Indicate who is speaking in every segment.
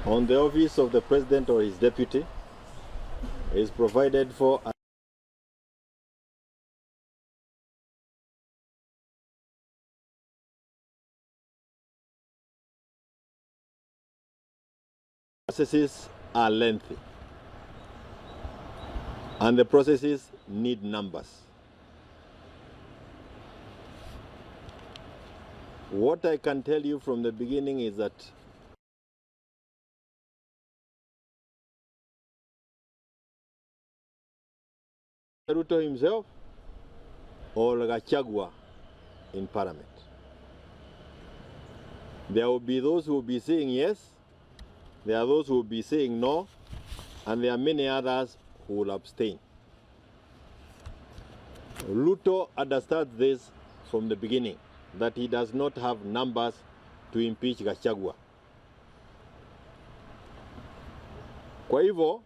Speaker 1: on the office of the president or his deputy is provided for processes are lengthy and the processes need numbers. What I can tell you from the beginning is that Ruto himself or Gachagua in parliament, there will be those who will be saying yes, there are those who will be saying no, and there are many others who will abstain. Ruto understands this from the beginning, that he does not have numbers to impeach Gachagua. Kwa hivyo,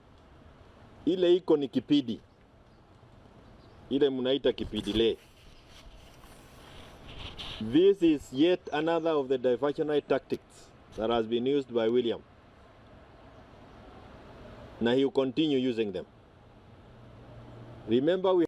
Speaker 1: ile iko ni kipidi. Ile munaita kipidile. This is yet another of the diversionary tactics that has been used by William. Now he will continue using them. Remember, we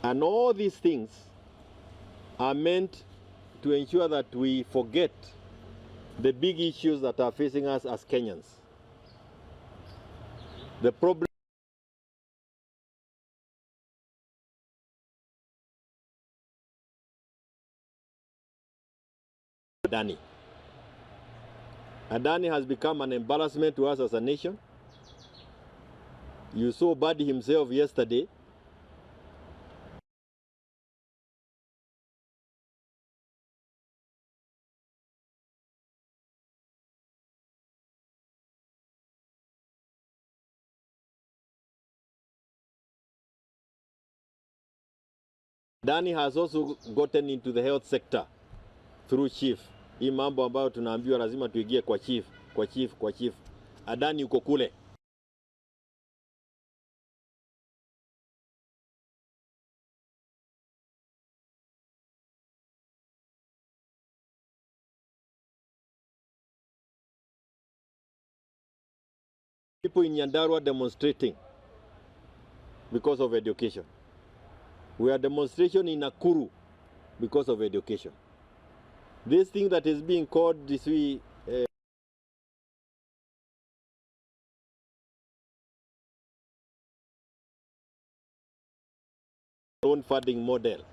Speaker 1: and all these things are meant to ensure that we forget the big issues that are facing us as Kenyans. The problem Adani. Adani has become an embarrassment to us as a nation. You saw Badi himself yesterday. Adani has also gotten into the health sector through chief. Hii mambo ambayo tunaambiwa lazima tuingie kwa chief. Adani uko kule. People in Nyandarua demonstrating because of education. We are demonstration in Nakuru because of education. This thing that is being called this loan funding model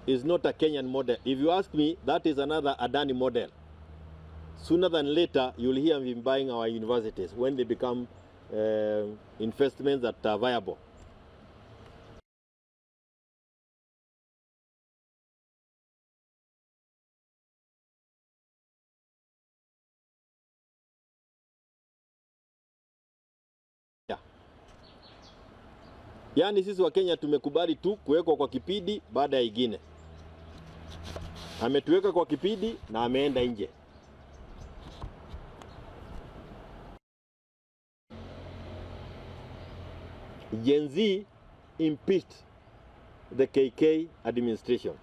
Speaker 1: is not a Kenyan model. If you ask me, that is another Adani model. Sooner than later, you'll hear him buying our universities when they become investments that are viable. Yaani sisi wa Kenya tumekubali tu kuwekwa kwa kipidi baada ya ingine. Ametuweka kwa kipidi na ameenda nje. Gen Z impeached the KK administration.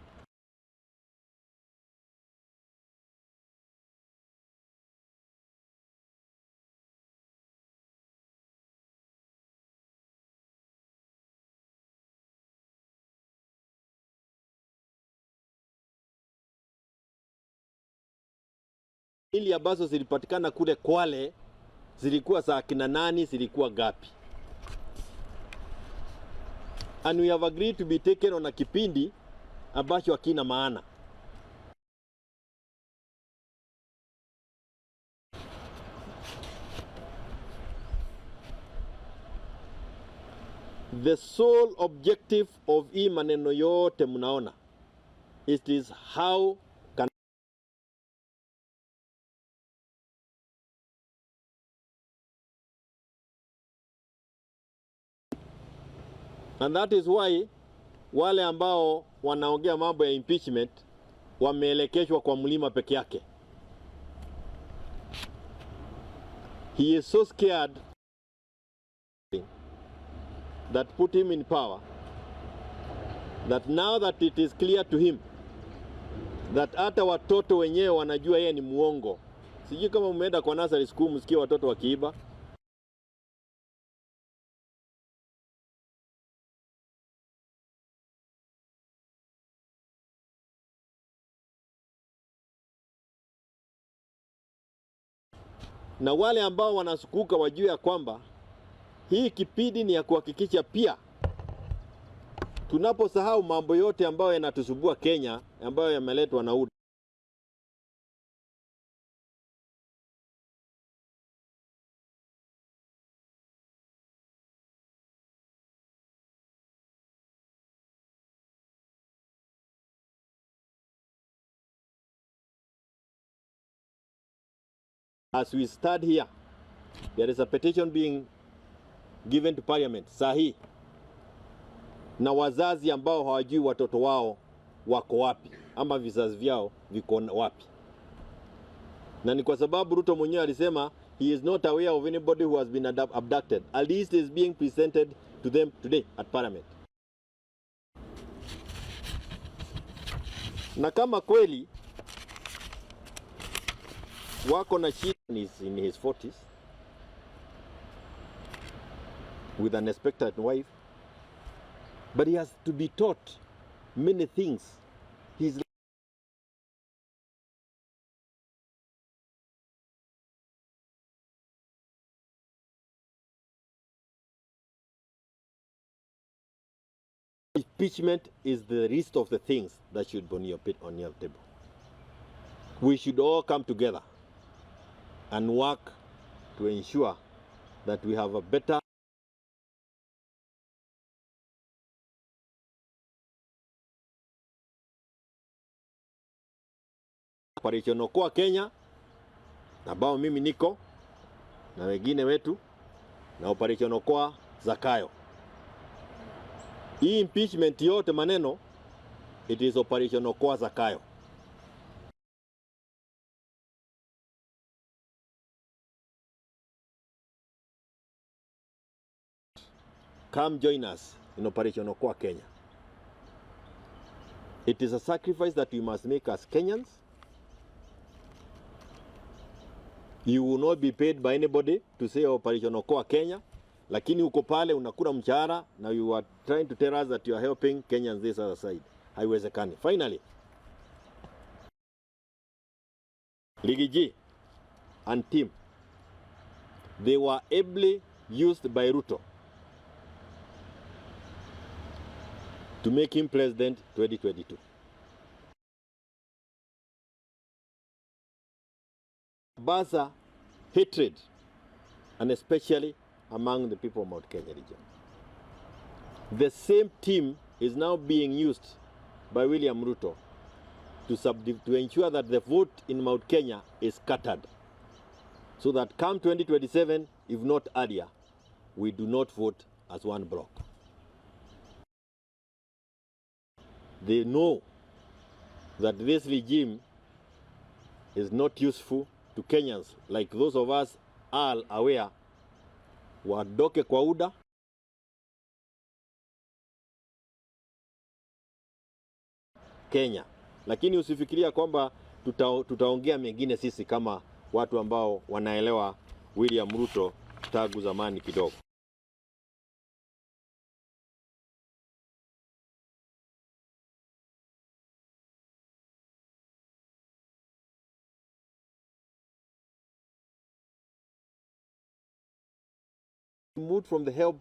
Speaker 1: Ili ambazo zilipatikana kule Kwale zilikuwa za kina nani, zilikuwa gapi? And we have agreed to be taken on a kipindi ambacho hakina maana. The sole objective of hii maneno yote mnaona, it is how can and that is why wale ambao wanaongea mambo ya impeachment wameelekeshwa kwa mlima peke yake. He is so scared that put him in power, that now that it is clear to him that hata watoto wenyewe wanajua yeye ni muongo. Sijui kama umeenda kwa nursery school msikie watoto wakiiba. Na wale ambao wanasukuka wajue ya kwamba hii kipindi ni ya kuhakikisha pia tunaposahau mambo yote ambayo yanatusubua Kenya, ambayo yameletwa na UDA. As we start here, there is a petition being given to Parliament sahi, na wazazi ambao hawajui watoto wao wako wapi ama vizazi vyao viko wapi. Na ni kwa sababu Ruto mwenyewe alisema he is not aware of anybody who has been abducted. A list is being presented to them today at Parliament. Na kama kweli wako na shida, is in his 40s with an expectant wife, but he has to be taught many things. His impeachment is the least of the things that should be on your table. We should all come together and work to ensure that we have a better Operation Okoa Kenya, ambao mimi niko na wengine wetu, na Operation Okoa Zakayo. Hii impeachment yote maneno, it is Operation Okoa Zakayo. Come join us in Operation Okoa Kenya. It is a sacrifice that we must make as Kenyans. You will not be paid by anybody to say Operation Okoa Kenya, lakini uko pale unakula mshahara na you are trying to tell us that you are helping Kenyans this other side. Haiwezekani. Finally, Ligi G and team, they were ably used by Ruto to make him president 2022. Basa hatred, and especially among the people of Mount Kenya region. The same team is now being used by William Ruto to ensure that the vote in Mount Kenya is scattered, so that come 2027, if not earlier, we do not vote as one block. They know that this regime is not useful to Kenyans, like those of us are aware. Wadoke kwa UDA, Kenya. Lakini usifikiria kwamba tutaongea mengine sisi kama watu ambao wanaelewa William Ruto tangu zamani kidogo. Moved from the help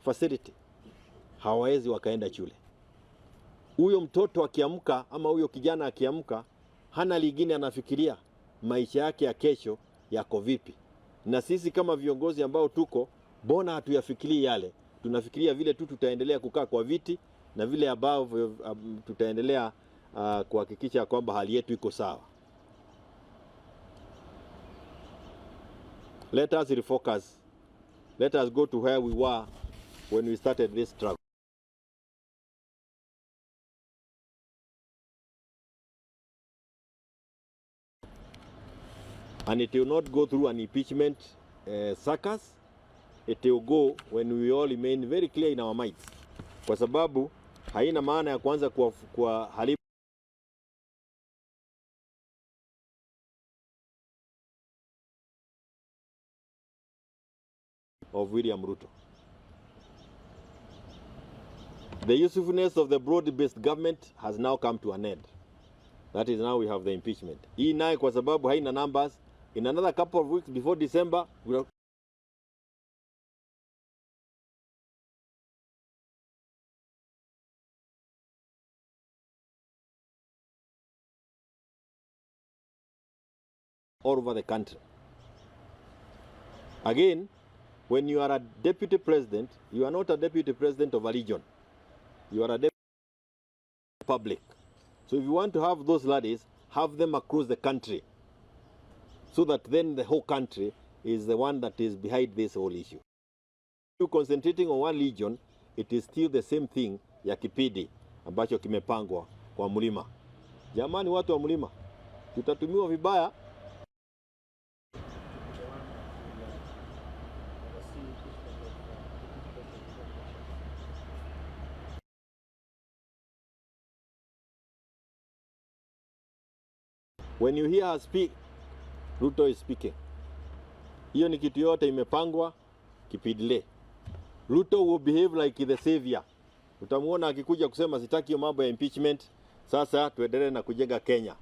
Speaker 1: facility, hawawezi wakaenda shule. Huyo mtoto akiamka ama huyo kijana akiamka, hana lingine anafikiria maisha yake ya kesho yako vipi. Na sisi kama viongozi ambao tuko, bona hatuyafikiri yale. Tunafikiria vile tu tutaendelea kukaa kwa viti na vile ambavyo tutaendelea kuhakikisha kwamba hali yetu iko sawa. Let us refocus. Let us go to where we were when we started this struggle. And it will not go through an impeachment circus. It will go when we all remain very clear in our minds. Kwa sababu haina maana ya kwanza kwa halifu of William Ruto. The usefulness of the broad-based government has now come to an end. That is, now we have the impeachment. Hii naye kwa sababu haina numbers, in another couple of weeks before December, we'll all over the country. Again, when you are a deputy president, you are not a deputy president of a region. You are a deputy public. So if you want to have those ladies, have them across the country, so that then the whole country is the one that is behind this whole issue. You concentrating on one region, it is still the same thing ya kipindi ambacho kimepangwa kwa mlima. Jamani, watu wa mlima, tutatumiwa vibaya. When you hear her speak, Ruto is speaking. Hiyo ni kitu yote imepangwa kipidile. Ruto will behave like the savior. Utamuona akikuja kusema sitaki hiyo mambo ya impeachment. Sasa tuendelee na kujenga Kenya.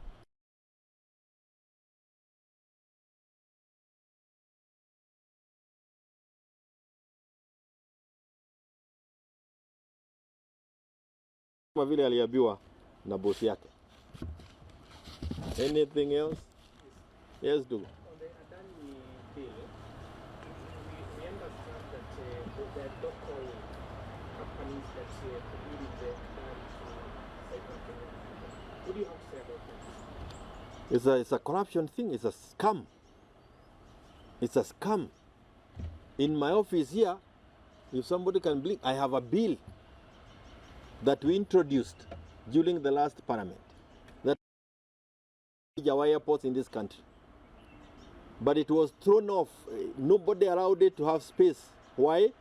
Speaker 1: Kama vile aliambiwa na bosi yake. Anything else? Yes, do.
Speaker 2: On the Adani bill, we understand that there are local companies that could the land to Southern Kenya. What do you have to say about that?
Speaker 1: It's a corruption thing. It's a scam. It's a scam. In my office here, if somebody can blink, I have a bill that we introduced during the last parliament that our airports in this country. But it was thrown off. Nobody allowed it to have space. Why?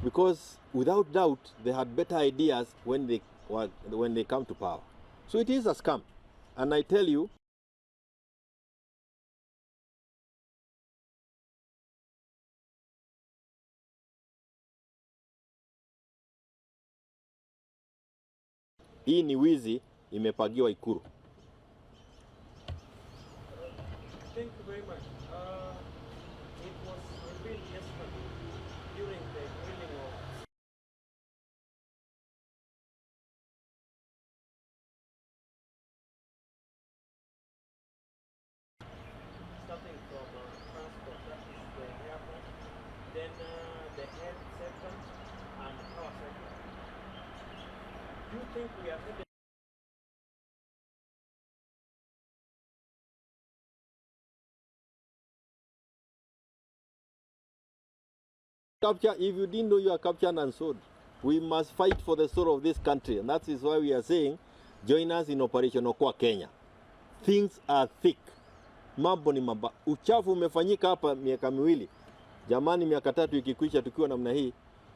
Speaker 1: Because without doubt, they had better ideas when they come to power. So it is a scam. And I tell you, hii ni wizi imepagiwa Ikuru.
Speaker 2: Thank you very much. It was revealed yesterday during the grilling of starting from transport, that is the airport, then the health sector and power sector. Do you think we are headed?
Speaker 1: Capture, if you didn't know, you are captured and sold. We must fight for the soul of this country, and that is why we are saying, join us in Operation Okoa Kenya. Things are thick. Mambo ni mamba. Uchafu umefanyika hapa miaka miwili. Jamani, miaka 3 ikikwisha tukiwa namna hii,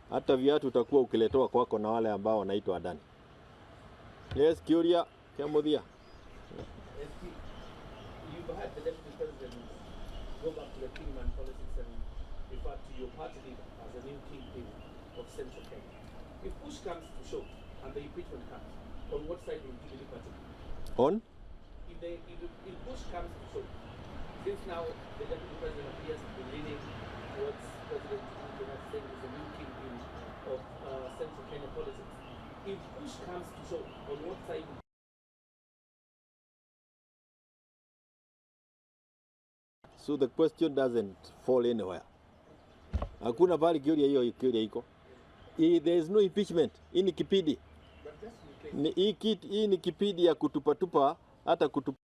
Speaker 1: hata viatu utakuwa ukiletoa kwako na wale ambao wanaitwa Adani. Yes, Curia, Kiamudia.
Speaker 2: You've had the deputy president go back to the kingman politics and refer to your party leader as a new kingpin of Central Kenya. If push comes to shove and the impeachment comes, on what side will Jubilee party?
Speaker 1: On?
Speaker 2: If push comes to shove, since now the deputy president appears to be leaning towards President Ruto saying he's a new kingpin of Central Kenya politics. If push comes to shove, on what side?
Speaker 1: So the question doesn't fall anywhere. Hakuna pale Curia iko. There is no impeachment. Hii ni kipindi. Hii ni kipindi ya kutupatupa hata kutupa.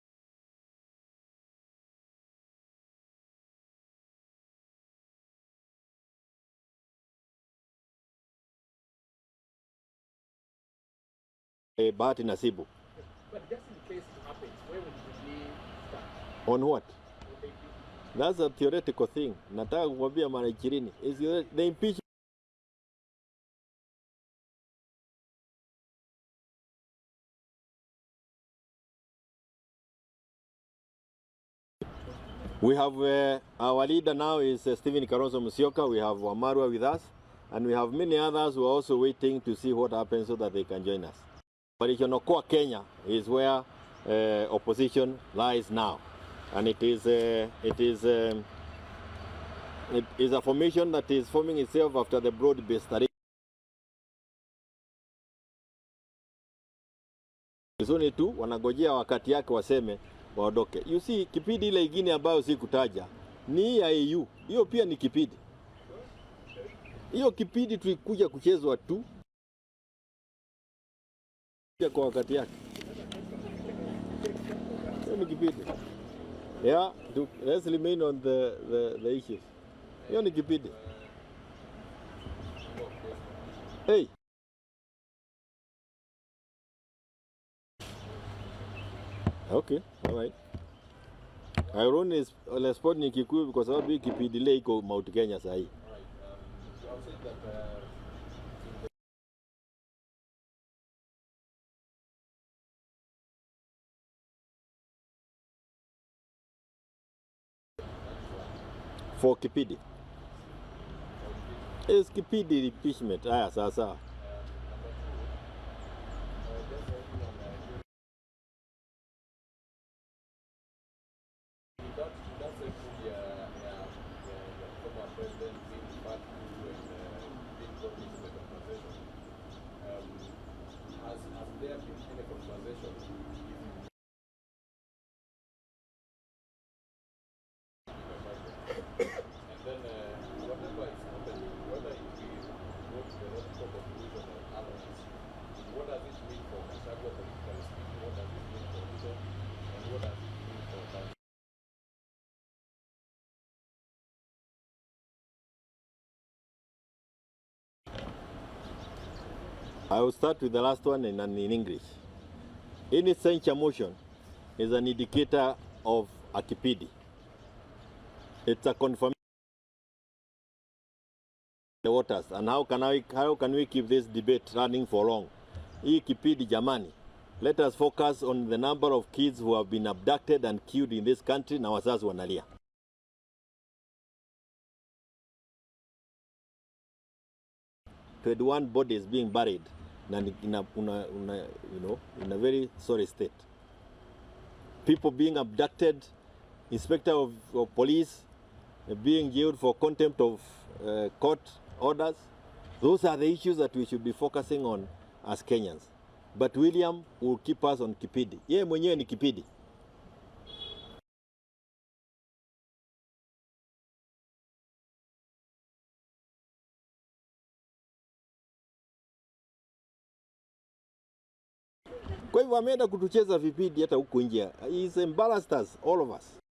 Speaker 1: Bahati nasibu.
Speaker 2: But just in case it happens, where would Jubilee start?
Speaker 1: On what?
Speaker 2: Would they be
Speaker 1: That's a theoretical thing. Nataka kukwambia mara 20. Is the impeachment. We have our leader now is Stephen Kalonzo Musyoka. We have Wamarwa with us, and we have many others who are also waiting to see what happens so that they can join us. Parishionokoa Kenya is where opposition lies now, and it is a formation that is forming itself after the broad-based study. Zoni tu wanagojea wakati yake waseme waondoke. You see, kipindi ile ingine ambayo si kutaja ni ya EU. Hiyo pia ni kipindi. Hiyo kipindi tulikuja kuchezwa tu kwa wakati yake. Hiyo ni kipindi. Yeah, let's remain on the issues. Hiyo ni kipindi. Hey. Okay, all right. Irony is sport ni Kikuyu kwa sababu hii kipindi ile iko Mount Kenya sasa hii. For Kipidi. Is Kipidi impeachment? Haya sasa. I will start with the last one in English. Any censure motion is an indicator of a kipidi. It's a confirmation of the waters. And how can we keep this debate running for long? Hii kipidi jamani. Let us focus on the number of kids who have been abducted and killed in this country na wazazi wanalia. 21 bodies being buried in a very sorry state. People being abducted, inspector of police being jailed for contempt of court orders. Those are the issues that we should be focusing on as Kenyans. But William will keep us on kipidi. Yeye mwenyewe ni kipidi. Kwa hivyo ameenda kutucheza vipindi hata huko nje. He's embarrassed us, all of us.